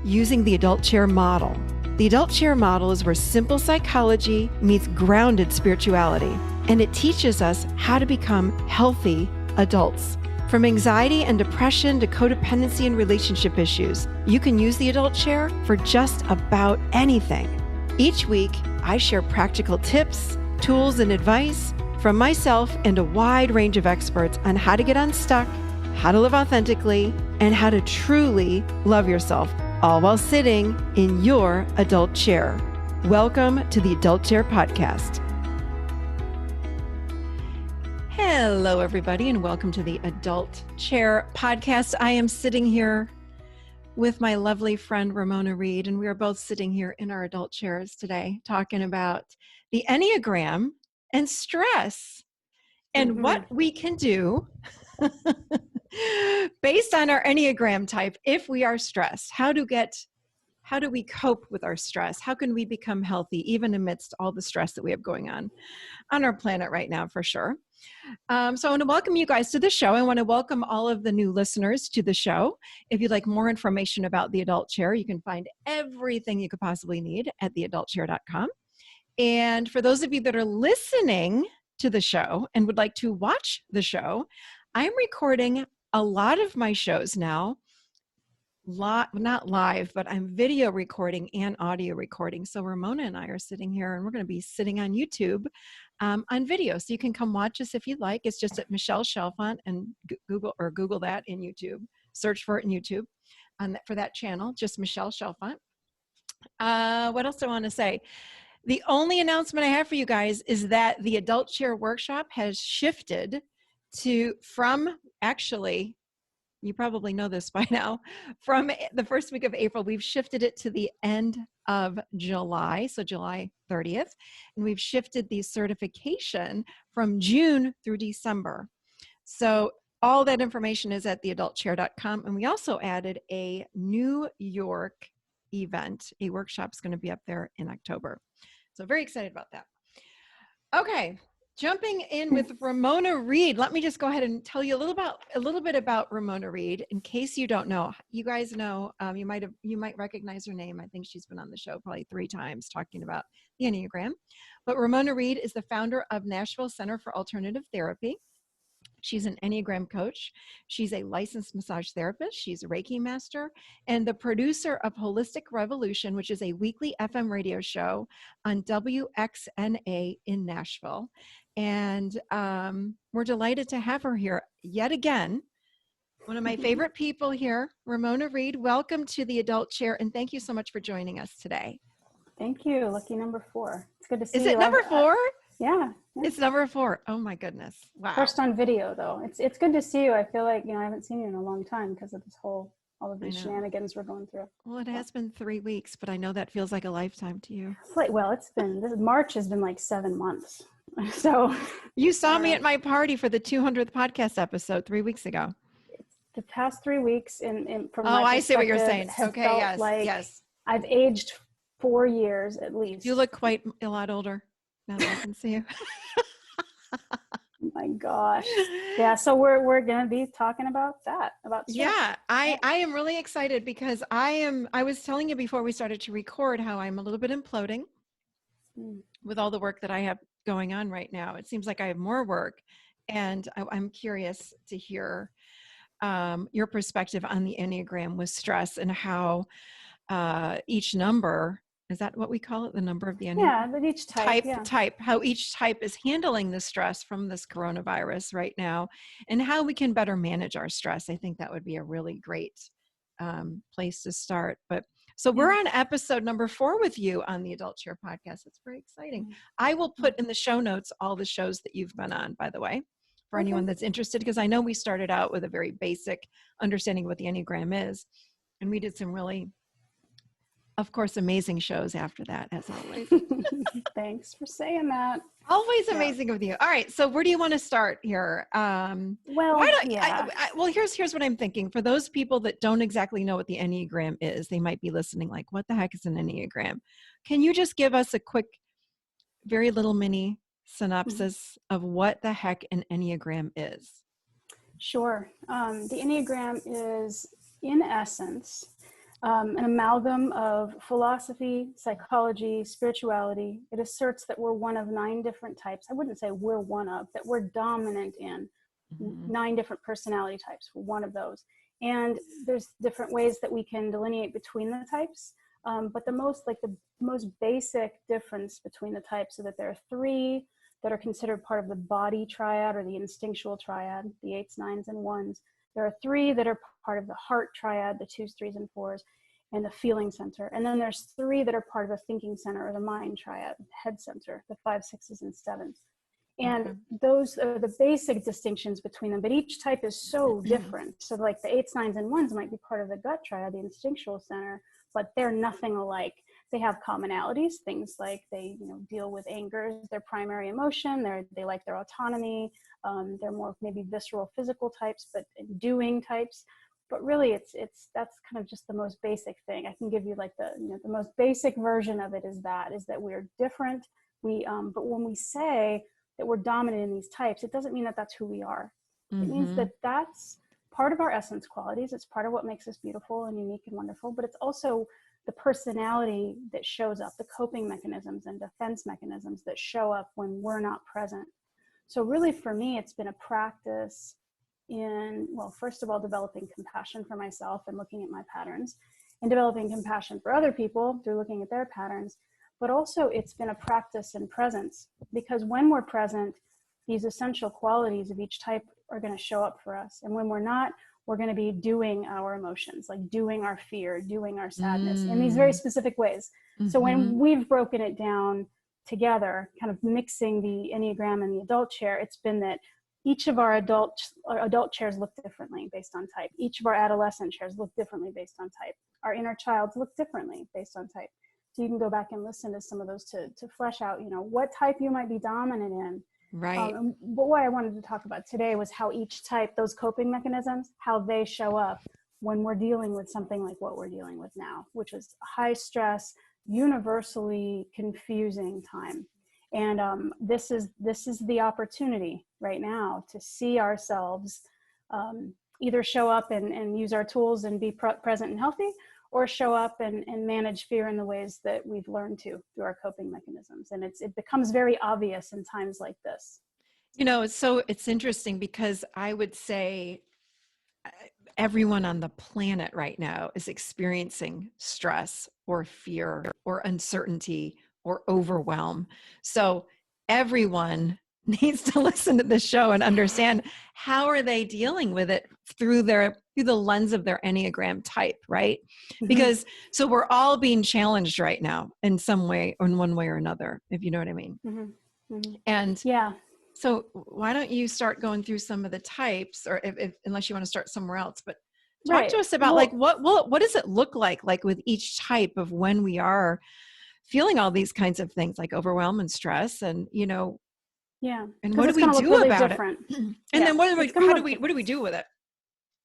using the adult chair model. The adult chair model is where simple psychology meets grounded spirituality, and it teaches us how to become healthy adults. From anxiety and depression to codependency and relationship issues, you can use the adult chair for just about anything. Each week, I share practical tips, tools, and advice from myself and a wide range of experts on how to get unstuck, how to live authentically, and how to truly love yourself, all while sitting in your adult chair. Welcome to the Adult Chair Podcast. Hello, everybody, and welcome to the Adult Chair Podcast. I am sitting here with my lovely friend, Ramona Reid, and we are both sitting here in our adult chairs today talking about the Enneagram and stress and what we can do based on our Enneagram type if we are stressed. How do we cope with our stress? How can we become healthy even amidst all the stress that we have going on our planet right now, for sure? So I want to welcome you guys to the show. I want to welcome all of the new listeners to the show. If you'd like more information about the Adult Chair, you can find everything you could possibly need at theadultchair.com. And for those of you that are listening to the show and would like to watch the show, I'm recording a lot of my shows now, not live, but I'm video recording and audio recording. So Ramona and I are sitting here and we're going to be sitting on YouTube on video. So you can come watch us if you'd like. It's just at Michelle Chalfant and Google that in YouTube. Search for it in YouTube for that channel, just Michelle Chalfant. What else do I want to say? The only announcement I have for you guys is that the Adult Chair Workshop has shifted actually, you probably know this by now, from the first week of April, we've shifted it to the end of July, so July 30th, and we've shifted the certification from June through December. So all that information is at theadultchair.com, and we also added a New York event. A workshop's going to be up there in October. So very excited about that. Okay. Jumping in with Ramona Reid, let me just go ahead and tell you a little bit about Ramona Reid, in case you don't know. You guys know, you might recognize her name. I think she's been on the show probably 3 times talking about the Enneagram. But Ramona Reid is the founder of Nashville Center for Alternative Therapy. She's an Enneagram coach. She's a licensed massage therapist. She's a Reiki master and the producer of Holistic Revolution, which is a weekly FM radio show on WXNA in Nashville. And we're delighted to have her here yet again. One of my favorite people here, Ramona Reid. Welcome to the Adult Chair, and thank you so much for joining us today. Thank you. Lucky number 4. It's good to see you. Is it number 4? Yeah. It's number 4. Oh my goodness. Wow. First on video though. It's good to see you. I feel like, I haven't seen you in a long time because of all of these shenanigans we're going through. Well, it has been 3 weeks, but I know that feels like a lifetime to you. March has been like 7 months. So you saw me at my party for the 200th podcast episode 3 weeks ago. The past 3 weeks from my I see what you're saying. Okay. Yes. I've aged 4 years at least. You look quite a lot older now that I can see you. Oh my gosh. Yeah. So we're going to be talking about that, about stress. Yeah. I am really excited because I was telling you before we started to record how I'm a little bit imploding with all the work that I have going on right now. It seems like I have more work, and I'm curious to hear your perspective on the Enneagram with stress and how each number, is that what we call it? The number of the Enneagram? Yeah, but each type. How each type is handling the stress from this coronavirus right now, and how we can better manage our stress. I think that would be a really great place to start. So we're on episode number 4 with you on the Adult Chair Podcast. It's very exciting. I will put in the show notes all the shows that you've been on, by the way, for anyone that's interested, because I know we started out with a very basic understanding of what the Enneagram is, and we did some really, of course, amazing shows after that, as always. Thanks for saying that. Always amazing with you. All right. So where do you want to start here? Well, here's what I'm thinking. For those people that don't exactly know what the Enneagram is, they might be listening like, what the heck is an Enneagram? Can you just give us a quick, very little mini synopsis of what the heck an Enneagram is? Sure. The Enneagram is, in essence, an amalgam of philosophy, psychology, spirituality. It asserts that we're one of 9 different types. I wouldn't say we're one of, that we're dominant in 9 different personality types. We're one of those. And there's different ways that we can delineate between the types. But the most basic difference between the types is that there are 3 that are considered part of the body triad or the instinctual triad, the 8s, 9s, and 1s. There are 3 that are part of the heart triad, the 2s, 3s, and 4s, and the feeling center. And then there's 3 that are part of the thinking center or the mind triad, the head center, the 5s, 6s, and 7s. And those are the basic distinctions between them, but each type is so different. So like the 8s, 9s, and 1s might be part of the gut triad, the instinctual center, but they're nothing alike. They have commonalities, things like they deal with anger as their primary emotion. They like their autonomy. They're more maybe visceral, physical types, but doing types. But really, that's kind of just the most basic thing. I can give you like the most basic version of it is that we're different. But when we say that we're dominant in these types, it doesn't mean that that's who we are. It means that that's part of our essence qualities. It's part of what makes us beautiful and unique and wonderful, but it's also the personality that shows up, the coping mechanisms and defense mechanisms that show up when we're not present. So really for me, it's been a practice in, well, first of all, developing compassion for myself and looking at my patterns, and developing compassion for other people through looking at their patterns. But also it's been a practice in presence, because when we're present, these essential qualities of each type are going to show up for us. And when we're not, we're going to be doing our emotions, like doing our fear, doing our sadness in these very specific ways. So when we've broken it down together, kind of mixing the Enneagram and the adult chair, it's been that each of our adult chairs look differently based on type. Each of our adolescent chairs look differently based on type. Our inner childs look differently based on type. So you can go back and listen to some of those to flesh out, what type you might be dominant in. Right. But what I wanted to talk about today was how each type, those coping mechanisms, how they show up when we're dealing with something like what we're dealing with now, which is high stress, universally confusing time. And this is the opportunity right now to see ourselves either show up and use our tools and be present and healthy, or show up and manage fear in the ways that we've learned to through our coping mechanisms. And it becomes very obvious in times like this. It's interesting because I would say everyone on the planet right now is experiencing stress or fear or uncertainty or overwhelm. So everyone needs to listen to this show and understand how are they dealing with it through the lens of their Enneagram type, right? Because so we're all being challenged right now in some way, or in one way or another, if you know what I mean. And yeah. So why don't you start going through some of the types, or if unless you want to start somewhere else, but talk to us about what does it look like with each type of when we are feeling all these kinds of things like overwhelm and stress, and and what do we do really about different. It? And then how do we do with it?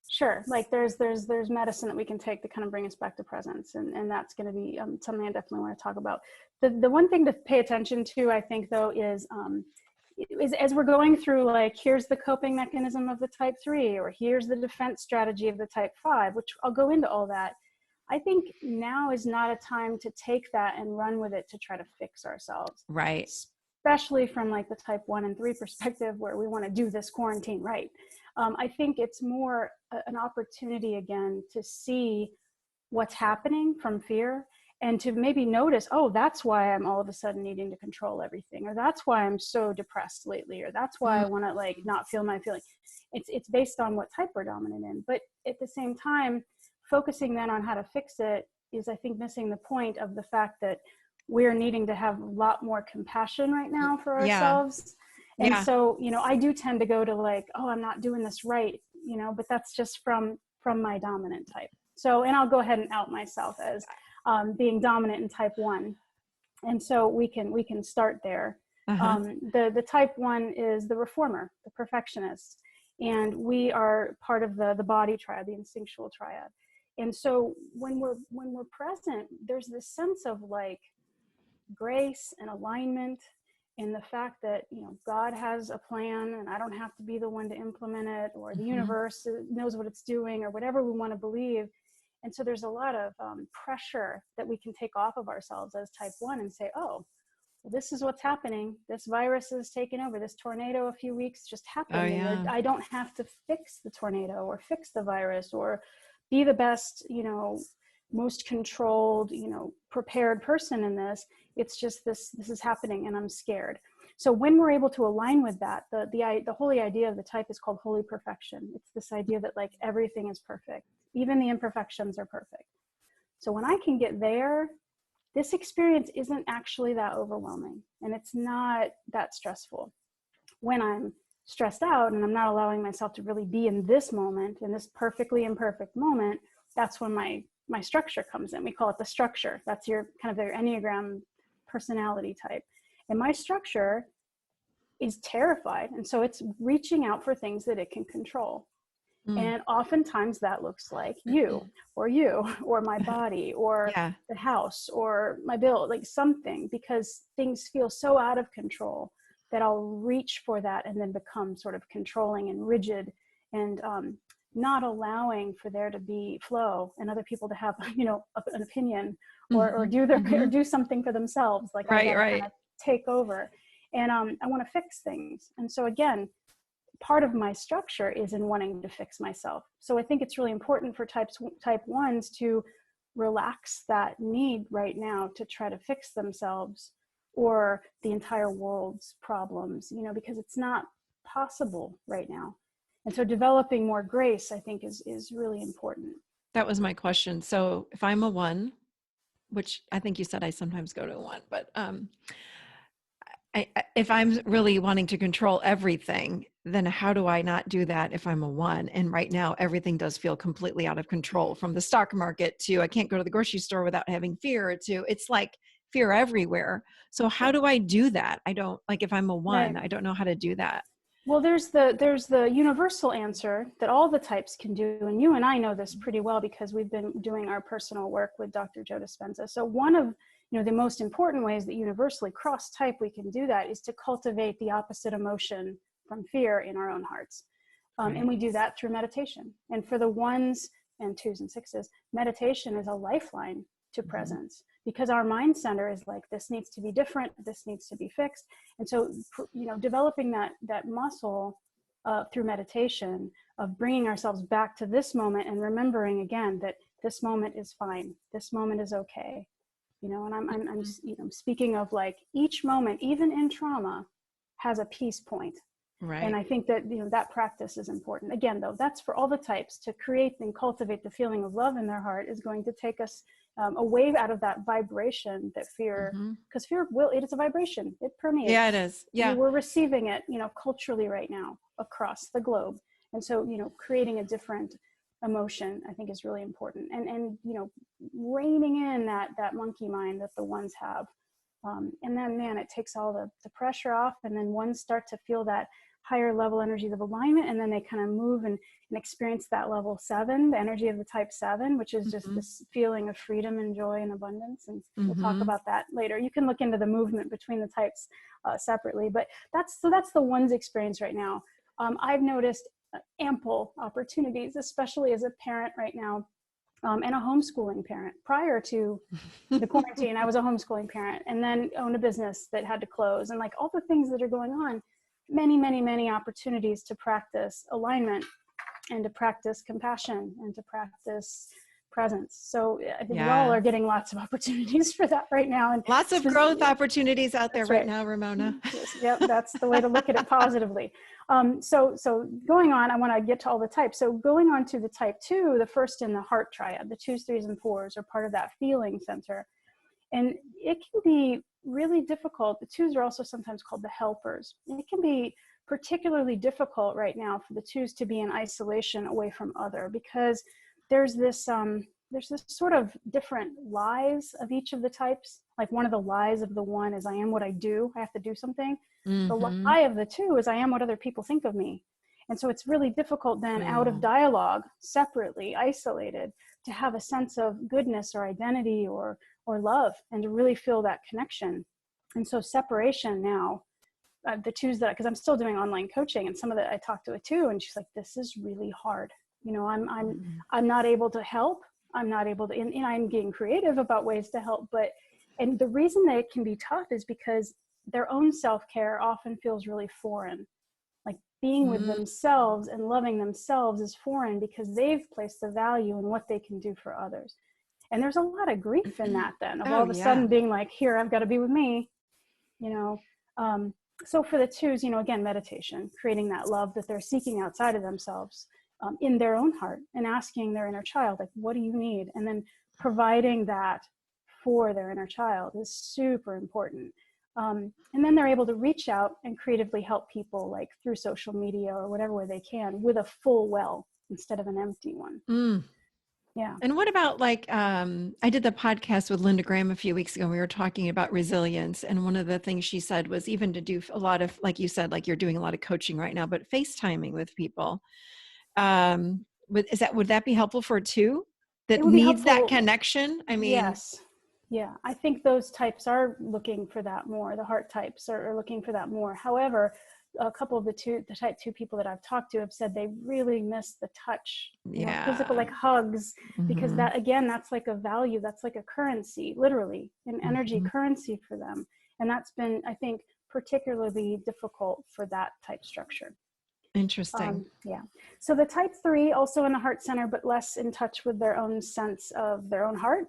Sure. Like there's medicine that we can take to kind of bring us back to presence. And that's going to be something I definitely want to talk about. The one thing to pay attention to, I think, though, is as we're going through, like, here's the coping mechanism of the type 3, or here's the defense strategy of the type 5, which I'll go into all that. I think now is not a time to take that and run with it to try to fix ourselves. Right. Especially from like the type 1 and 3 perspective, where we want to do this quarantine right. I think it's more an opportunity again to see what's happening from fear, and to maybe notice, oh, that's why I'm all of a sudden needing to control everything, or that's why I'm so depressed lately, or that's why I want to like not feel my feelings. It's based on what type we're dominant in. But at the same time, focusing then on how to fix it is, I think, missing the point of the fact that we're needing to have a lot more compassion right now for ourselves. And so, I do tend to go to like, oh, I'm not doing this right, but that's just from my dominant type. So, and I'll go ahead and out myself as being dominant in type 1. And so we can start there. The type 1 is the reformer, the perfectionist. And we are part of the body triad, the instinctual triad. And so when we're present, there's this sense of like grace and alignment, and the fact that God has a plan and I don't have to be the one to implement it, or the universe knows what it's doing, or whatever we want to believe. And so there's a lot of pressure that we can take off of ourselves as type 1 and say, oh, well, this is what's happening. This virus is taking over. This tornado a few weeks just happened. Oh, yeah. And I don't have to fix the tornado or fix the virus or be the best, most controlled, prepared person in this. It's just this is happening and I'm scared. So when we're able to align with that, the holy idea of the type is called holy perfection. It's this idea that like everything is perfect. Even the imperfections are perfect. So when I can get there, this experience isn't actually that overwhelming and it's not that stressful. When I'm stressed out and I'm not allowing myself to really be in this moment, in this perfectly imperfect moment, that's when my structure comes in. We call it the structure. That's your kind of their Enneagram personality type. And my structure is terrified. And so it's reaching out for things that it can control. And oftentimes that looks like you or my body or the house or my bill, like something, because things feel so out of control that I'll reach for that and then become sort of controlling and rigid and not allowing for there to be flow and other people to have, an opinion or do or do something for themselves. Like I gotta kind of take over and I want to fix things. And so again, part of my structure is in wanting to fix myself. So I think it's really important for type 1s to relax that need right now to try to fix themselves or the entire world's problems, because it's not possible right now. And so developing more grace, I think, is really important. That was my question. So if I'm a 1, which I think you said I sometimes go to a 1, but if I'm really wanting to control everything, then how do I not do that if I'm a 1? And right now, everything does feel completely out of control, from the stock market to I can't go to the grocery store without having fear to it's like fear everywhere. So how do I do that? I don't, like, if I'm a 1, I don't know how to do that. Well, there's the universal answer that all the types can do. And you and I know this pretty well because we've been doing our personal work with Dr. Joe Dispenza. So one of the most important ways that universally cross type we can do that is to cultivate the opposite emotion from fear in our own hearts. And we do that through meditation. And for the 1s and 2s and 6s, meditation is a lifeline to presence, because our mind center is like, this needs to be different, this needs to be fixed. And so, developing that muscle through meditation of bringing ourselves back to this moment and remembering again that this moment is fine, this moment is okay. And I'm speaking of like each moment, even in trauma, has a peace point. Right. And I think that, that practice is important. Again, though, that's for all the types. To create and cultivate the feeling of love in their heart is going to take us away out of that vibration that fear, because fear it is a vibration. It permeates. Yeah, it is. Yeah. We're receiving it, culturally right now across the globe. And so, creating a different emotion, I think, is really important. And reining in that monkey mind that the 1s have. And then, man, it takes all the pressure off, and then 1s start to feel that higher level energies of alignment, and then they kind of move and experience that level 7, the energy of the type 7, which is just this feeling of freedom and joy and abundance. And we'll talk about that later. You can look into the movement between the types separately, but that's the 1's experience right now. I've noticed ample opportunities, especially as a parent right now. And a homeschooling parent. Prior to the quarantine, I was a homeschooling parent, and then owned a business that had to close, and like all the things that are going on, many, many, many opportunities to practice alignment and to practice compassion and to practice presence. So I think we all are getting lots of opportunities for that right now. And lots of growth opportunities out there right now, Ramona. Yep, that's the way to look at it positively. So going on, I want to get to all the types. So going on to the type 2, the first in the heart triad, the 2s, 3s, and 4s are part of that feeling center. And it can be really difficult. The 2s are also sometimes called the helpers. And it can be particularly difficult right now for the 2s to be in isolation away from other, because there's this sort of different lies of each of the types. Like one of the lies of the 1 is I am what I do. I have to do something. The lie of the 2 is I am what other people think of me. And so it's really difficult then out of dialogue, separately, isolated, to have a sense of goodness or identity or love, and to really feel that connection. And so separation now, the 2s because I'm still doing online coaching, and some of that I talked to a 2, and she's like, this is really hard. I'm not able to help, I'm not able to, and I'm getting creative about ways to help, and the reason that it can be tough is because their own self-care often feels really foreign. Like being with themselves and loving themselves is foreign because they've placed the value in what they can do for others. And there's a lot of grief in that then, of all of a sudden being like, here, I've got to be with me, you know. So for the twos, you know, again, meditation, creating that love that they're seeking outside of themselves, in their own heart, and asking their inner child, like, what do you need? And then providing that for their inner child is super important. And then they're able to reach out and creatively help people, like through social media or whatever way they can, with a full well instead of an empty one. Yeah. And what about like, I did the podcast with Linda Graham a few weeks ago, and we were talking about resilience. And one of the things she said was even to do a lot of, like you said, like you're doing a lot of coaching right now, but FaceTiming with people. Would that be helpful for a two that It would be needs that helpful. connection? I mean, Yes. Yeah. I think those types are looking for that more. The heart types are looking for that more. However, a couple of the type 2 people that I've talked to have said they really miss the touch, you know, physical, like hugs, because that, again, that's like a value, that's like a currency, literally an energy currency for them. And that's been, I think, particularly difficult for that type structure. Interesting. Yeah. So the type 3, also in the heart center, but less in touch with their own sense of their own heart.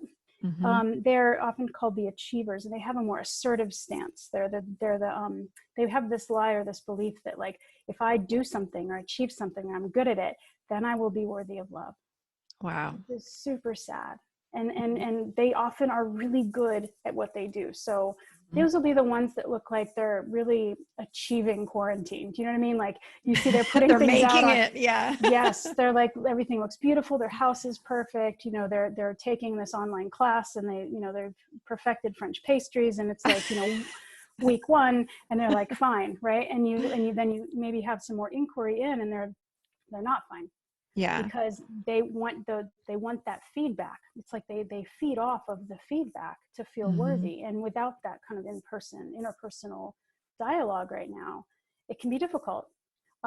They're often called the achievers, and they have a more assertive stance. They have this lie or this belief that, like, if I do something or achieve something and I'm good at it, then I will be worthy of love. Wow. It's super sad. And they often are really good at what they do. So those will be the ones that look like they're really achieving quarantine. Do you know what I mean? Like, you see they're putting they're things out making on, it. Yeah. yes, they're like, everything looks beautiful. Their house is perfect. You know, they're taking this online class, and they've perfected French pastries, and it's like, you know, week 1, and they're like, fine, right? And then you maybe have some more inquiry in, and they're not fine. Yeah. Because they want that feedback. It's like they feed off of the feedback to feel worthy. And without that kind of interpersonal dialogue right now, it can be difficult.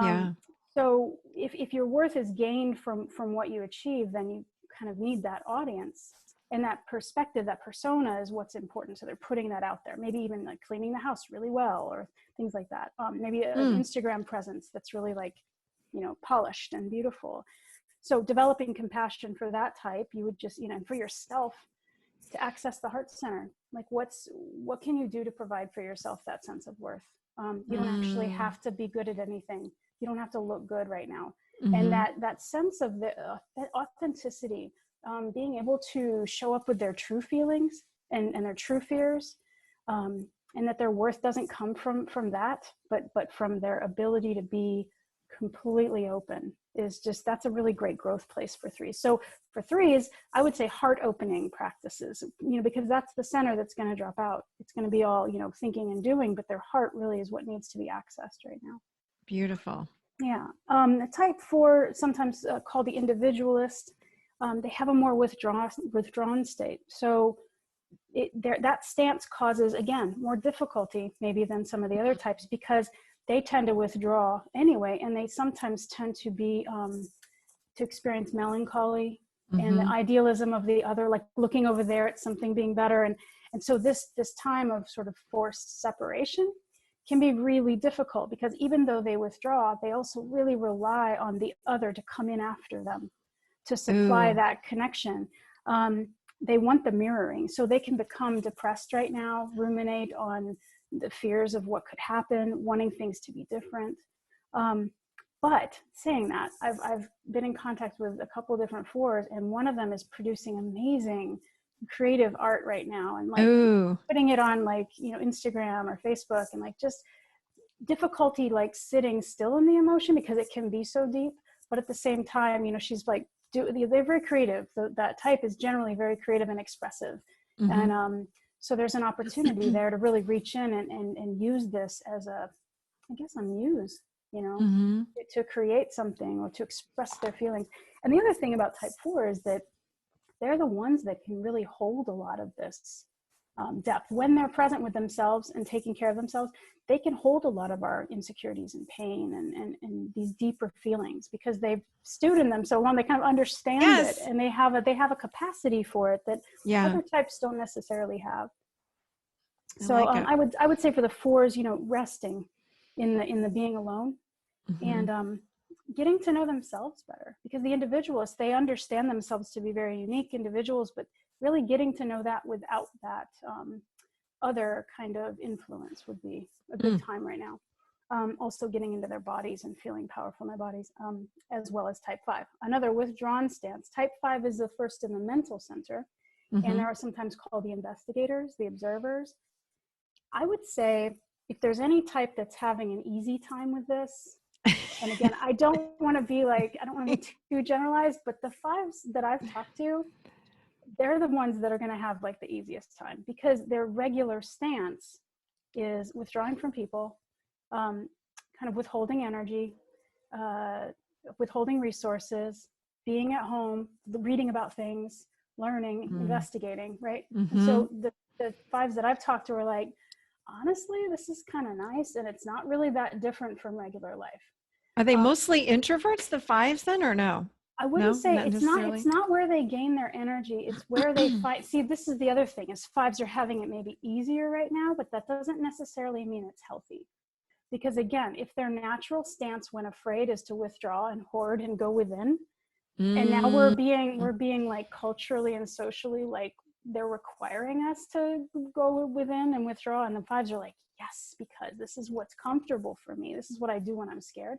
Yeah. So if your worth is gained from what you achieve, then you kind of need that audience. And that perspective, that persona, is what's important. So they're putting that out there. Maybe even like cleaning the house really well, or things like that. Maybe an Instagram presence that's really, like, you know, polished and beautiful. So developing compassion for that type, you would just, you know, and for yourself, to access the heart center, like what can you do to provide for yourself that sense of worth? You don't actually have to be good at anything. You don't have to look good right now. And that sense of that authenticity, being able to show up with their true feelings and their true fears, and that their worth doesn't come from that, but from their ability to be completely open, is just, that's a really great growth place for 3s. So for 3s, I would say heart opening practices, you know, because that's the center that's going to drop out. It's going to be all, you know, thinking and doing, but their heart really is what needs to be accessed right now. Beautiful. Yeah. The type 4, sometimes called the individualist, they have a more withdrawn state. So that stance causes, again, more difficulty maybe than some of the other types, because they tend to withdraw anyway, and they sometimes tend to be to experience melancholy and the idealism of the other, like looking over there at something being better. And so this time of sort of forced separation can be really difficult, because even though they withdraw, they also really rely on the other to come in after them to supply that connection. They want the mirroring, so they can become depressed right now, ruminate on the fears of what could happen, wanting things to be different. But saying that, I've been in contact with a couple of different 4s, and one of them is producing amazing creative art right now, and like putting it on, like, you know, Instagram or Facebook, and like just difficulty like sitting still in the emotion because it can be so deep. But at the same time, you know, she's like, they're very creative. That type is generally very creative and expressive. And so there's an opportunity there to really reach in and use this as a muse, you know, to create something or to express their feelings. And the other thing about type 4 is that they're the ones that can really hold a lot of this. depth. When they're present with themselves and taking care of themselves, they can hold a lot of our insecurities and pain and these deeper feelings, because they've stewed in them so long. They kind of understand it, and they have a capacity for it that other types don't necessarily have. So I would say for the fours, resting in the being alone, and getting to know themselves better, because the individualists, they understand themselves to be very unique individuals, but really getting to know that without that other kind of influence would be a good time right now. Also getting into their bodies and feeling powerful in their bodies, as well as type 5. Another withdrawn stance. Type 5 is the first in the mental center, and there are sometimes called the investigators, the observers. I would say if there's any type that's having an easy time with this, and again, I don't want to be too generalized, but the 5s that I've talked to, they're the ones that are going to have like the easiest time, because their regular stance is withdrawing from people, kind of withholding energy, withholding resources, being at home, reading about things, learning, investigating, right? And so the 5s that I've talked to are like, honestly, this is kind of nice, and it's not really that different from regular life. Are they mostly introverts, the 5s then, or no? I wouldn't say it's not where they gain their energy. It's where they find. See, this is the other thing, is 5s are having it maybe easier right now, but that doesn't necessarily mean it's healthy. Because again, if their natural stance when afraid is to withdraw and hoard and go within, and now we're being like culturally and socially, like they're requiring us to go within and withdraw, and the 5s are like, yes, because this is what's comfortable for me. This is what I do when I'm scared.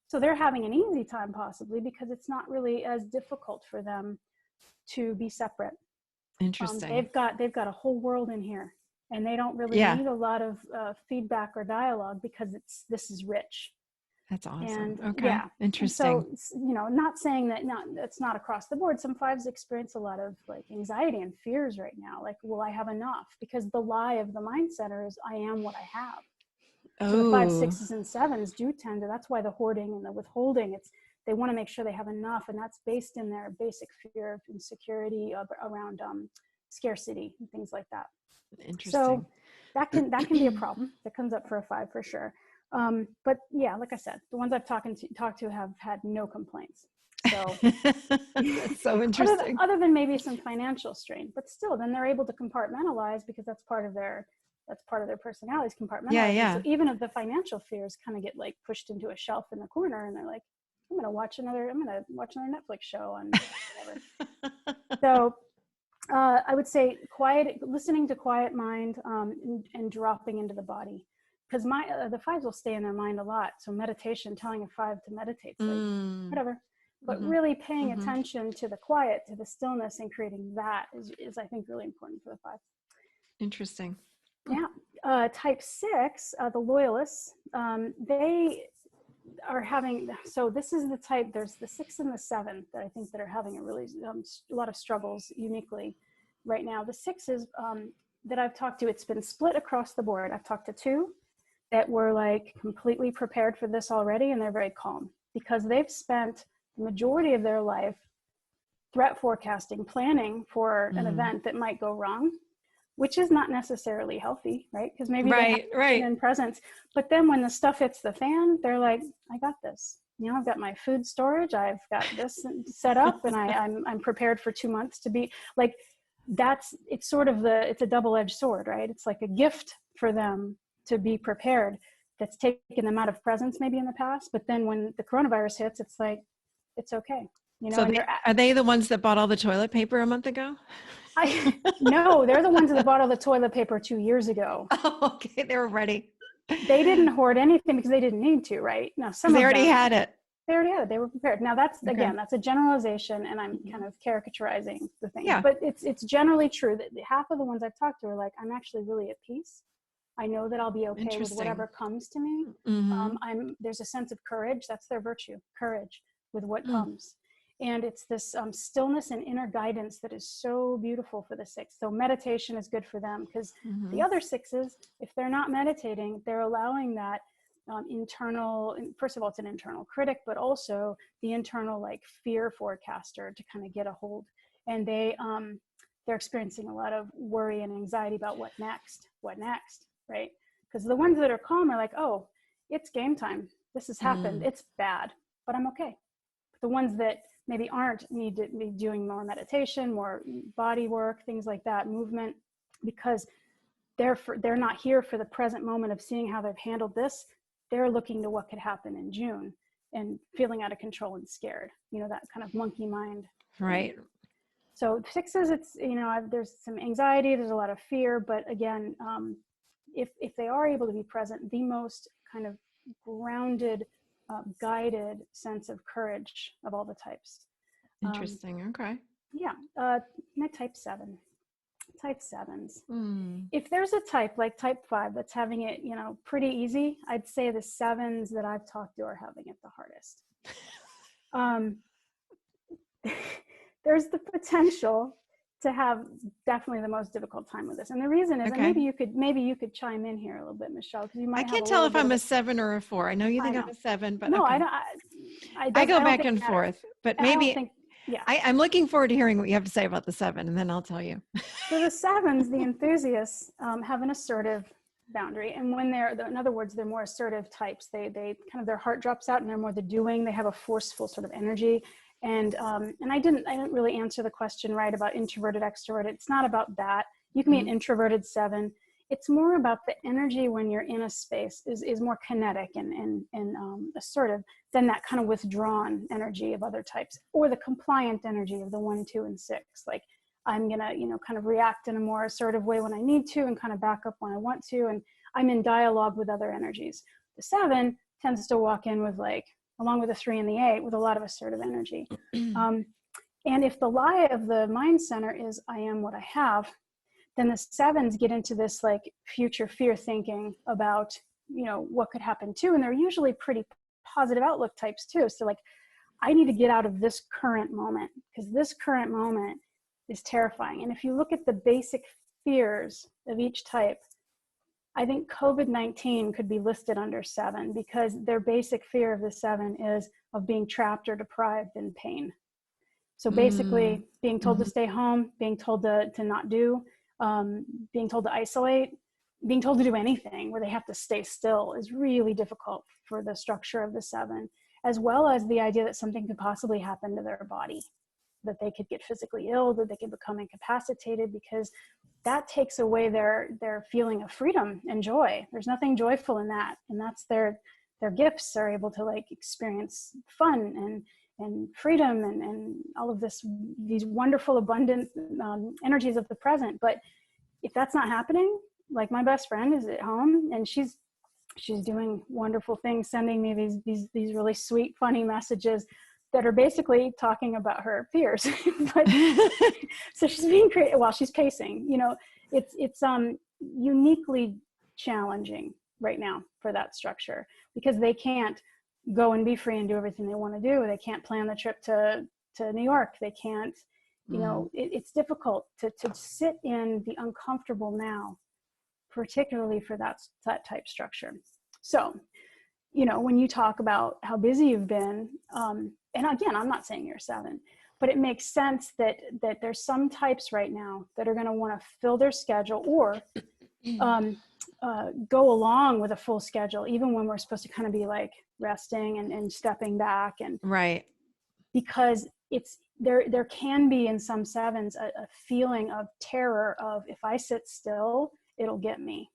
So they're having an easy time possibly, because it's not really as difficult for them to be separate. Interesting. They've got a whole world in here, and they don't really need a lot of feedback or dialogue, because this is rich. That's awesome. And okay. Interesting. And so, not saying that that's not across the board. Some 5s experience a lot of like anxiety and fears right now. Like, will I have enough? Because the lie of the mind center is I am what I have. So the 5s, 6s, and 7s do tend to, that's why the hoarding and the withholding, they want to make sure they have enough. And that's based in their basic fear of insecurity around scarcity and things like that. Interesting. So that can be a problem that comes up for a 5 for sure. But yeah, like I said, the ones I've talked to have had no complaints. So that's so interesting. Other than maybe some financial strain, but still, then they're able to compartmentalize, because that's part of their personalities, compartmentalize. Yeah. So even if the financial fears kind of get like pushed into a shelf in the corner, and they're like, I'm going to watch another Netflix show on whatever. So I would say listening to quiet mind, and dropping into the body, because the 5s will stay in their mind a lot. So meditation, telling a 5 to meditate, like, whatever, but really paying attention to the quiet, to the stillness, and creating that is I think really important for the 5. Interesting. Yeah. Type 6, the loyalists, they are having, so this is the type, there's the 6 and the 7 that I think that are having a lot of struggles uniquely right now. The 6s that I've talked to, it's been split across the board. I've talked to 2 that were like completely prepared for this already, and they're very calm, because they've spent the majority of their life threat forecasting, planning for an event that might go wrong, which is not necessarily healthy, right? Because maybe they have in presence, but then when the stuff hits the fan, they're like, I got this. I've got my food storage, I've got this set up, and I'm prepared for 2 months to be like, it's sort of it's a double-edged sword, right? It's like a gift for them to be prepared, that's taken them out of presence maybe in the past, but then when the coronavirus hits, it's like, it's okay. So are they the ones that bought all the toilet paper a month ago? No, they're the ones that bought all the toilet paper 2 years ago. Oh, okay. They were ready. They didn't hoard anything because they didn't need to, right? Now, they already had it. They already had it. They were prepared. Now again, that's a generalization, and I'm kind of caricaturizing the thing. Yeah. But it's generally true that half of the ones I've talked to are like, I'm actually really at peace. I know that I'll be okay with whatever comes to me. There's a sense of courage. That's their virtue, courage with what comes. And it's this stillness and inner guidance that is so beautiful for the 6. So meditation is good for them, because the other 6s, if they're not meditating, they're allowing that internal, first of all, it's an internal critic, but also the internal like fear forecaster to kind of get a hold. And they're experiencing a lot of worry and anxiety about what next, right? Because the ones that are calm are like, oh, it's game time. This has happened. It's bad, but I'm okay. The ones that maybe aren't need to be doing more meditation, more body work, things like that, movement, because they're not here for the present moment of seeing how they've handled this. They're looking to what could happen in June and feeling out of control and scared, that kind of monkey mind. Right. So 6s, it's, there's some anxiety, there's a lot of fear, but again, if they are able to be present, the most kind of grounded, guided sense of courage of all the types. Interesting. Okay. Yeah. My type 7. Type 7s. If there's a type like type 5 that's having it, pretty easy, I'd say the 7s that I've talked to are having it the hardest. There's the potential to have definitely the most difficult time with this, and the reason is, and maybe you could chime in here a little bit, Michelle, because you might. I can't tell if I'm a 7 or a 4. I know you think I'm a 7, but no, okay. I go back and forth, but maybe. Yeah, I'm looking forward to hearing what you have to say about the 7, and then I'll tell you. So the 7s, the enthusiasts, have an assertive boundary, and when in other words, they're more assertive types. They kind of, their heart drops out, and they're more the doing. They have a forceful sort of energy, and I didn't really answer the question right about introverted, extroverted. It's not about that. You can be an introverted 7. It's more about the energy when you're in a space is more kinetic and assertive than that kind of withdrawn energy of other types, or the compliant energy of the 1, 2, and 6. Like, I'm gonna, kind of react in a more assertive way when I need to, and kind of back up when I want to, and I'm in dialogue with other energies. The 7 tends to walk in with, like, along with the 3 and the 8, with a lot of assertive energy. And if the lie of the mind center is I am what I have, then the 7s get into this like future fear thinking about, what could happen too. And they're usually pretty positive outlook types too. So like, I need to get out of this current moment, because this current moment is terrifying. And if you look at the basic fears of each type, I think COVID-19 could be listed under 7, because their basic fear of the 7 is of being trapped or deprived in pain. So basically being told to stay home, being told to not do, being told to isolate, being told to do anything where they have to stay still is really difficult for the structure of the 7, as well as the idea that something could possibly happen to their body, that they could get physically ill, that they could become incapacitated, because that takes away their feeling of freedom and joy. There's nothing joyful in that. And that's their gifts are able to like experience fun and freedom and all of these wonderful, abundant energies of the present. But if that's not happening, like my best friend is at home and she's doing wonderful things, sending me these really sweet, funny messages that are basically talking about her fears. But, so she's being creative while she's pacing. It's uniquely challenging right now for that structure, because they can't go and be free and do everything they want to do. They can't plan the trip to New York. They can't, it's difficult to sit in the uncomfortable now, particularly for that type structure. So, when you talk about how busy you've been, and again, I'm not saying you're 7, but it makes sense that there's some types right now that are going to want to fill their schedule or go along with a full schedule, even when we're supposed to kind of be like resting and stepping back. And right, because there can be in some 7s a feeling of terror of, if I sit still, it'll get me.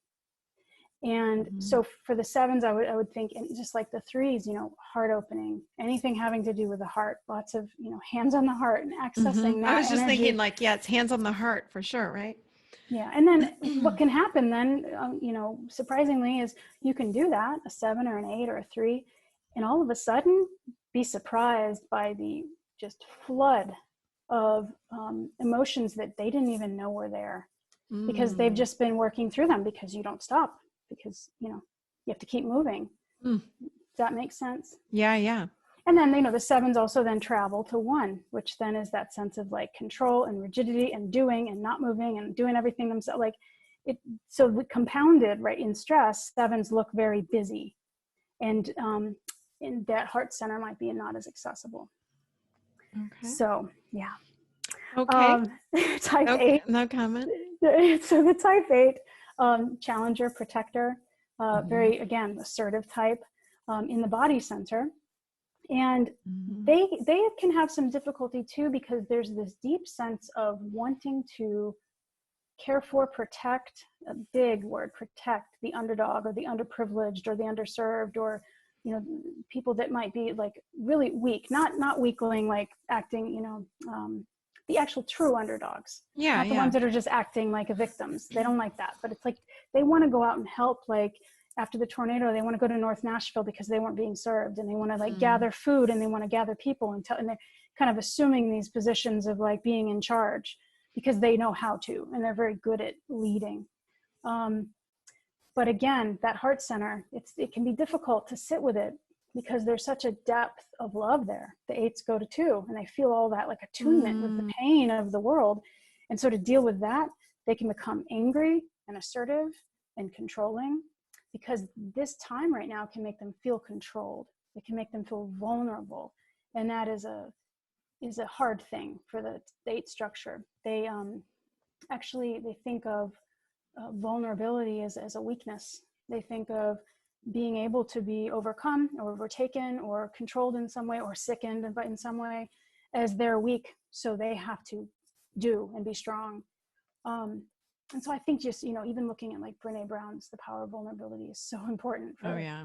And so for the 7s, I would think, and just like the 3s, heart opening, anything having to do with the heart, lots of, hands on the heart and accessing that I was just energy. thinking like, it's hands on the heart for sure. Right. Yeah. And then what can happen then, surprisingly, is you can do that, a 7 or an 8 or a 3, and all of a sudden be surprised by the just flood of emotions that they didn't even know were there, because they've just been working through them, because you don't stop, because, you have to keep moving. Does that make sense? Yeah. Yeah. And then, the 7s also then travel to 1, which then is that sense of like control and rigidity and doing and not moving and doing everything themselves. Like so compounded, right, in stress, 7s look very busy, and that heart center might be not as accessible. Okay. So, yeah. Okay. Type No, 8. no comment. So the type 8, challenger, protector, Mhm. very, again, assertive type, in the body center. And Mhm. they can have some difficulty too, because there's this deep sense of wanting to care for, protect, a big word, protect the underdog or the underprivileged or the underserved, or people that might be like really weak, not weakling, like acting, the actual true underdogs, Yeah, not the yeah. ones that are just acting like a victims. They don't like that, but it's like they want to go out and help. Like after the tornado, they want to go to North Nashville because they weren't being served, and they want to like Mm. gather food, and they want to gather people, and they're kind of assuming these positions of like being in charge because they know how to, and they're very good at leading. Um, but again, that heart center, it can be difficult to sit with it because there's such a depth of love there. The 8s go to 2, and they feel all that like attunement with the Mm. pain of the world. And so to deal with that, they can become angry and assertive and controlling, because this time right now can make them feel controlled. It can make them feel vulnerable. And that is a hard thing for the 8 structure. They actually, they think of vulnerability as a weakness. They think of being able to be overcome or overtaken or controlled in some way or sickened in some way as they're weak. So they have to do and be strong. Um, and so I think just, even looking at like Brene Brown's The Power of Vulnerability is so important Oh, for yeah.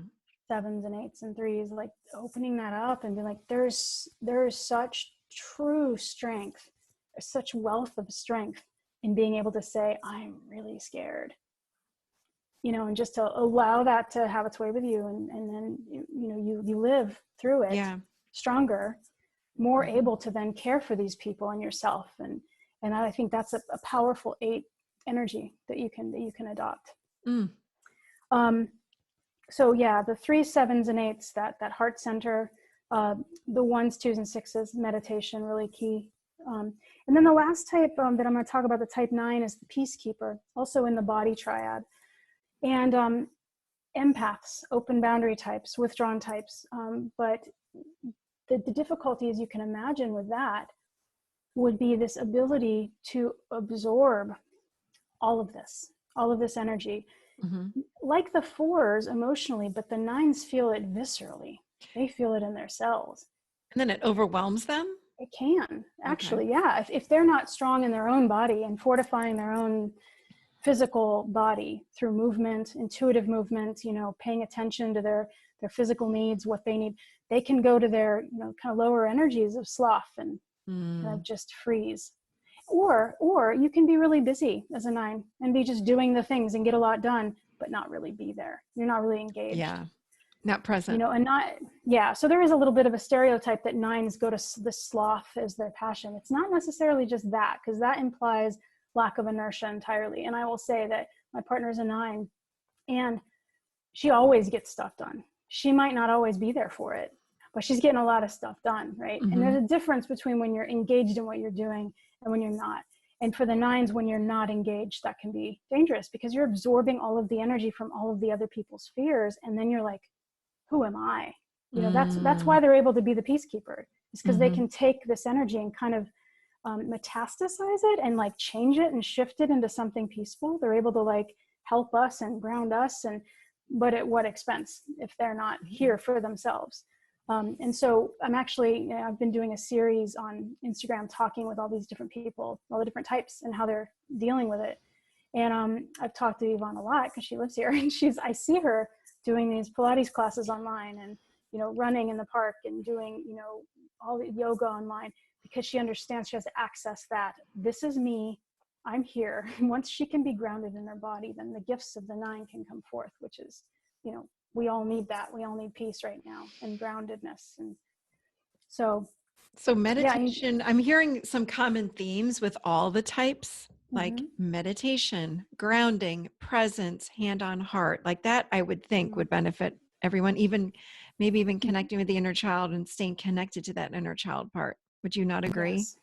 7s and 8s and 3s, like opening that up and being like, there is such true strength, such wealth of strength in being able to say, I'm really scared, and just to allow that to have its way with you. And then, you live through it Yeah. stronger, more Mhm. able to then care for these people and yourself. And I think that's a powerful 8 energy that you can adopt. Mm. Um, so yeah, the 3s, 7s, and 8s, that heart center, the 1s, 2s, and 6s, meditation, really key. And then the last type that I'm going to talk about, the type 9, is the peacekeeper, also in the body triad. And empaths, open boundary types, withdrawn types. But the difficulty, as you can imagine with that, would be this ability to absorb all of this energy, Mhm. like the 4s emotionally, but the 9s feel it viscerally. They feel it in their cells. And then it overwhelms them? It can Okay. actually, yeah. If they're not strong in their own body and fortifying their own physical body through movement, intuitive movement, paying attention to their physical needs, what they need, they can go to their, kind of lower energies of sloth and kind of Mm. just freeze. Or you can be really busy as a 9 and be just doing the things and get a lot done, but not really be there. You're not really engaged. Yeah. Not present. And not, yeah. So there is a little bit of a stereotype that 9s go to the sloth as their passion. It's not necessarily just that, because that implies lack of inertia entirely. And I will say that my partner is a 9, and she always gets stuff done. She might not always be there for it, but she's getting a lot of stuff done, right? And there's Mhm. a difference between when you're engaged in what you're doing and when you're not. And for the 9s, when you're not engaged, that can be dangerous, because you're absorbing all of the energy from all of the other people's fears, and then you're like, who am I? That's Mm. why they're able to be the peacekeeper. It's because they Mhm. can take this energy and kind of metastasize it and like change it and shift it into something peaceful. They're able to like help us and ground us, but at what expense if they're not Mhm. here for themselves? And so I've been doing a series on Instagram, talking with all these different people, all the different types, and how they're dealing with it. And I've talked to Yvonne a lot because she lives here, and I see her doing these Pilates classes online, and running in the park, and doing all the yoga online, because she understands she has to access that. This is me. I'm here. And once she can be grounded in her body, then the gifts of the 9 can come forth, which is, we all need that. We all need peace right now and groundedness. And so, So yeah. meditation, I'm hearing some common themes with all the types, like Mm-hmm. meditation, grounding, presence, hand on heart. Like that, I would think Mm-hmm. would benefit everyone, even maybe even Mm-hmm. connecting with the inner child and staying connected to that inner child part. Would you not agree? Yes.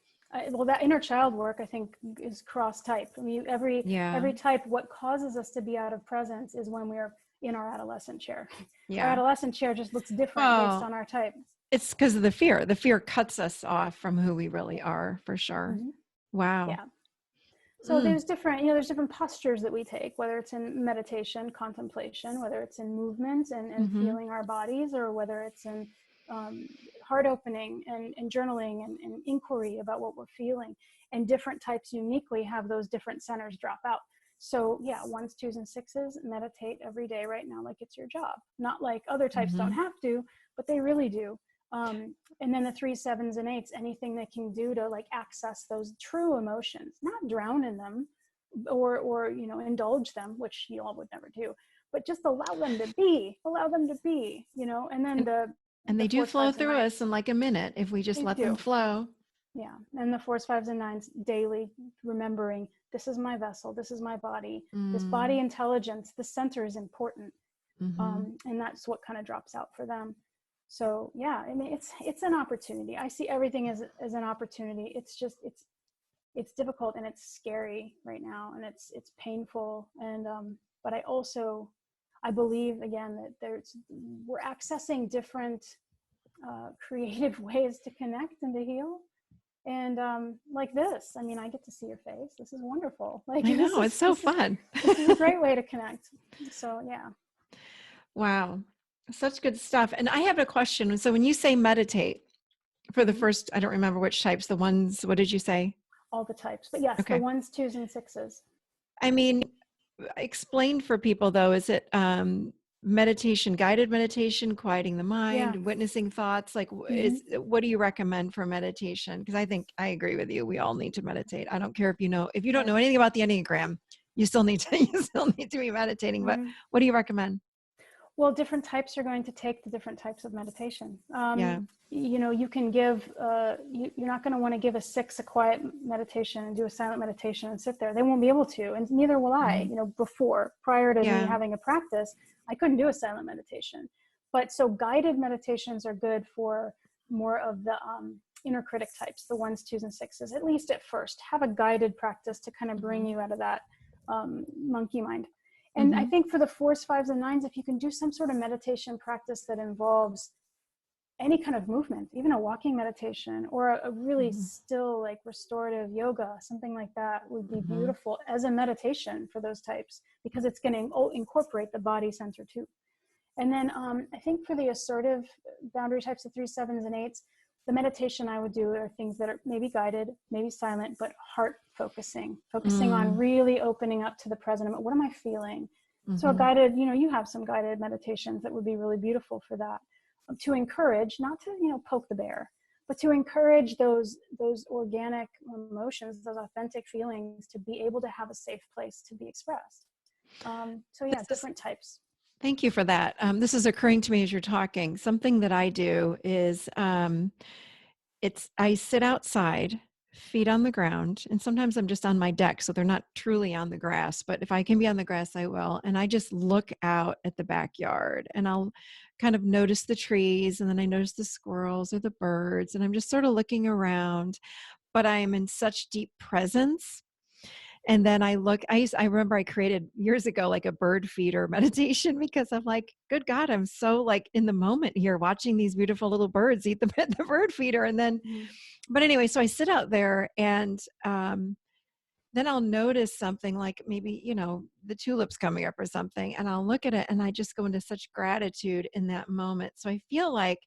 Well, that inner child work, I think, is cross type. I mean, Yeah. every type, what causes us to be out of presence is when we're in our adolescent chair. Our Yeah. adolescent chair just looks different based Well, on our type. it's because of the fear. The fear cuts us off from who we really are, for sure. Mm-hmm. Wow. Yeah. So Mm. there's different, there's different postures that we take, whether it's in meditation, contemplation, whether it's in movement and Mm-hmm. feeling our bodies, or whether it's in um, heart opening and journaling and inquiry about what we're feeling. And different types uniquely have those different centers drop out. So yeah, ones, twos, and sixes, meditate every day right now like it's your job. Not like other types don't Mm-hmm. have to, but they really do. And then the threes, sevens, and eights, anything they can do to like access those true emotions, not drown in them or indulge them, which you all would never do, but just allow them to be, and then And, and the they do fours, flow fives, and through us nines, in like a minute if we just they let them do. flow. Yeah. And the fours, fives, and nines daily, remembering this is my vessel, this is my body, this body Mm. intelligence, the center is important. Mm-hmm. And that's what kind of drops out for them. So yeah, I mean, it's an opportunity. I see everything as an opportunity. It's just it's difficult and it's scary right now, and it's painful. And but I believe again that we're accessing different creative ways to connect and to heal. And like this, I mean, I get to see your face. This is wonderful. Like I know, it's so fun. this is a great way to connect. So yeah. Wow. Such good stuff. And I have a question. So when you say meditate for the Mhm. first, I don't remember which types, the ones, what did you say? All the types, but yes, the Okay. ones, twos, and sixes. I mean, explain for people though, is it meditation, guided meditation, quieting the Yeah. mind, witnessing thoughts? Like, Mm-hmm. what do you recommend for meditation? Because I think I agree with you. We all need to meditate. I don't care if you don't Right. know anything about the Enneagram, you still need to, you still need to be meditating. But Mm-hmm. what do you recommend? Well, different types are going to take the different types of meditation. Yeah. You can give, you're not going to want to give a six a quiet meditation and do a silent meditation and sit there. They won't be able to, and neither will I. Mhm. Prior to me Yeah. having a practice, I couldn't do a silent meditation. But so guided meditations are good for more of the inner critic types, the ones, twos, and sixes, at least at first. Have a guided practice to kind of bring Mhm. you out of that monkey mind. And I Mhm. think for the fours, fives, and nines, if you can do some sort of meditation practice that involves any kind of movement, even a walking meditation or a really Mhm. still like restorative yoga, something like that would be Mhm. beautiful as a meditation for those types, because it's going to incorporate the body center too. And then I think for the assertive boundary types of threes, sevens, and eights, the meditation I would do are things that are maybe guided, maybe silent, but heart focusing on Mm. really opening up to the present. What am I feeling? So a Mhm. guided, you have some guided meditations that would be really beautiful for that, to encourage, not to, poke the bear, but to encourage those organic emotions, those authentic feelings to be able to have a safe place to be expressed. So yeah, This is different types. Thank you for that. This is occurring to me as you're talking. Something that I do is I sit outside, feet on the ground, and sometimes I'm just on my deck, so they're not truly on the grass. But if I can be on the grass, I will. And I just look out at the backyard, and I'll kind of notice the trees, and then I notice the squirrels or the birds, and I'm just sort of looking around. But I am in such deep presence. And then I remember I created years ago like a bird feeder meditation, because I'm like, good God, I'm so like in the moment here watching these beautiful little birds eat the bird feeder. And then, Mhm. but anyway, so I sit out there, and then I'll notice something like maybe, the tulips coming up or something, and I'll look at it and I just go into such gratitude in that moment. So I feel like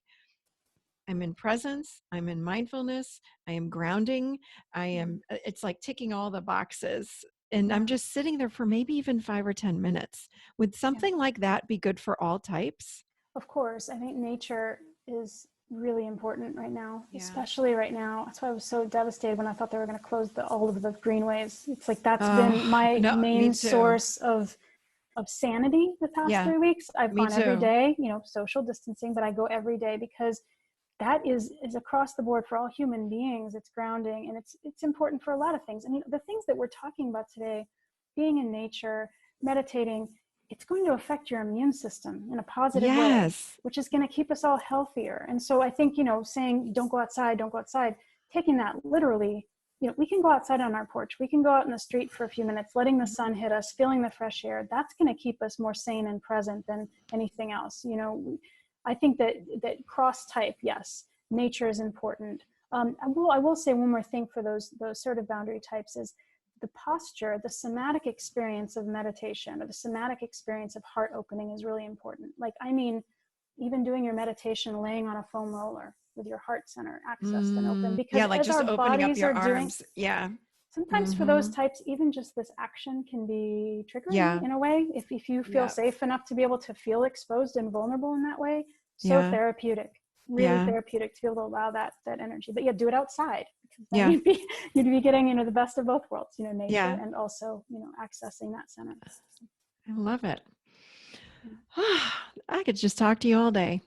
I'm in presence, I'm in mindfulness, I am grounding, it's like ticking all the boxes. And I'm Yeah, just sitting there for maybe even 5 or 10 minutes. Would yeah. something like that be good for all types? Of course, I think nature is really important right now, Yeah. especially right now. That's why I was so devastated when I thought they were going to close all of the greenways. It's like that's been Oh, my no, me main too. source of sanity the past Yeah, 3 weeks. I've me gone every too. day, social distancing, but I go every day because that is across the board for all human beings. It's grounding, and it's important for a lot of things. And the things that we're talking about today, being in nature, meditating, it's going to affect your immune system in a positive way, Yes. which is going to keep us all healthier. And so I think, saying don't go outside, taking that literally, we can go outside on our porch, we can go out in the street for a few minutes, letting the sun hit us, feeling the fresh air. That's going to keep us more sane and present than anything else. I think that cross type, yes, nature is important. I will say one more thing for those assertive boundary types is the posture, the somatic experience of meditation or the somatic experience of heart opening is really important. Like, I mean, even doing your meditation laying on a foam roller with your heart center accessed and open, because Yeah, like as just our opening up bodies your are doing, arms. Yeah. sometimes for those types, even just this action can be triggering Yeah. in a way. If you feel safe enough to be able to feel exposed and vulnerable in that way, so therapeutic, really therapeutic to be able to allow that energy. But yeah, do it outside, because then you'd be getting, the best of both worlds, nature and also, accessing that center. I love it. I could just talk to you all day.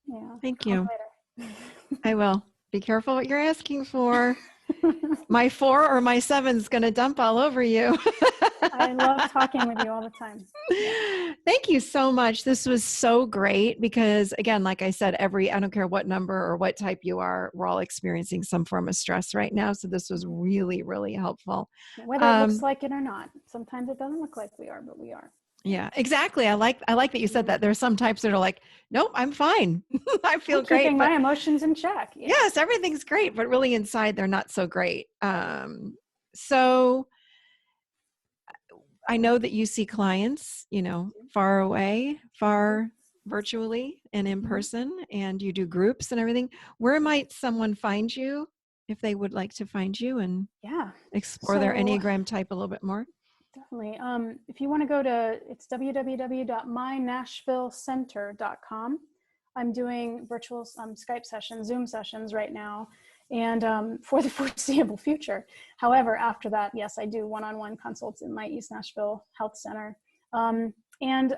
Yeah. Thank you. Later. I will. Be careful what you're asking for. My 4 or my 7 is going to dump all over you. I love talking with you all the time. Yeah. Thank you so much. This was so great because, again, like I said, I don't care what number or what type you are, we're all experiencing some form of stress right now. So this was really, really helpful. Whether it looks like it or not. Sometimes it doesn't look like we are, but we are. Yeah, exactly. I like that you said that. There are some types that are like, nope, I'm fine. I feel great. Keeping my emotions in check. Yeah. Yes, everything's great, but really inside they're not so great. So I know that you see clients, far away, far virtually and in person, and you do groups and everything. Where might someone find you if they would like to find you and explore their Enneagram type a little bit more? Definitely. If you want to go to, it's www.mynashvillecenter.com. I'm doing virtual Skype sessions, Zoom sessions right now, and for the foreseeable future. However, after that, yes, I do one-on-one consults in my East Nashville Health Center. And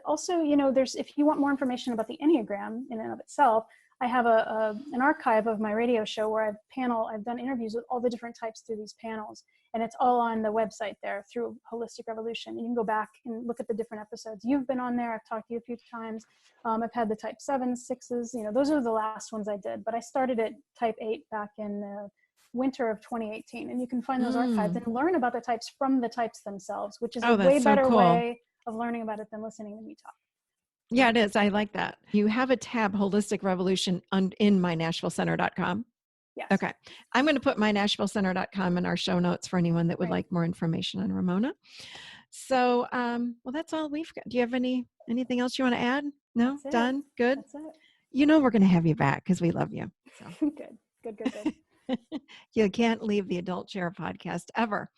also, if you want more information about the Enneagram in and of itself, I have an archive of my radio show where I've done interviews with all the different types through these panels, and it's all on the website there through Holistic Revolution. You can go back and look at the different episodes. You've been on there. I've talked to you a few times. I've had the type 7s, 6s, those are the last ones I did, but I started at type 8 back in the winter of 2018, and you can find those archives and learn about the types from the types themselves, which is a way better way of learning about it than listening to me talk. Yeah, it is. I like that. You have a tab, Holistic Revolution, in mynashvillecenter.com. Yes. Okay. I'm going to put mynashvillecenter.com in our show notes for anyone that would like more information on Ramona. So, well, that's all we've got. Do you have anything else you want to add? No? Done? Good? That's it. We're going to have you back because we love you. So. Good. You can't leave the Adult Chair podcast ever.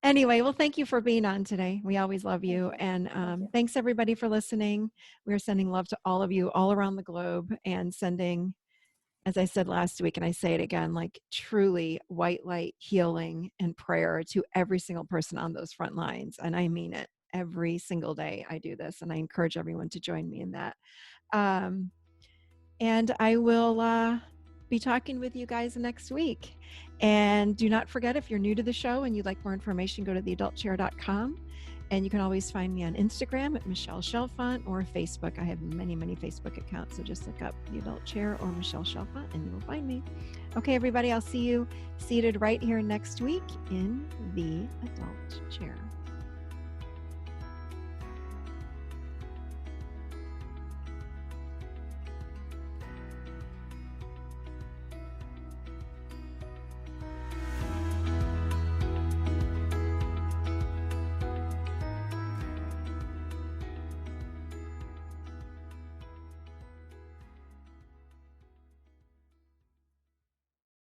Anyway, well, thank you for being on today. We always love you. And thanks everybody for listening. We're sending love to all of you all around the globe and sending, as I said last week, and I say it again, like truly white light healing and prayer to every single person on those front lines. And I mean it. Every single day I do this, and I encourage everyone to join me in that. And I will be talking with you guys next week. And do not forget, if you're new to the show and you'd like more information, go to theadultchair.com. And you can always find me on Instagram at Michelle Chalfant, or Facebook. I have many, many Facebook accounts. So just look up The Adult Chair or Michelle Chalfant and you will find me. Okay, everybody, I'll see you seated right here next week in The Adult Chair.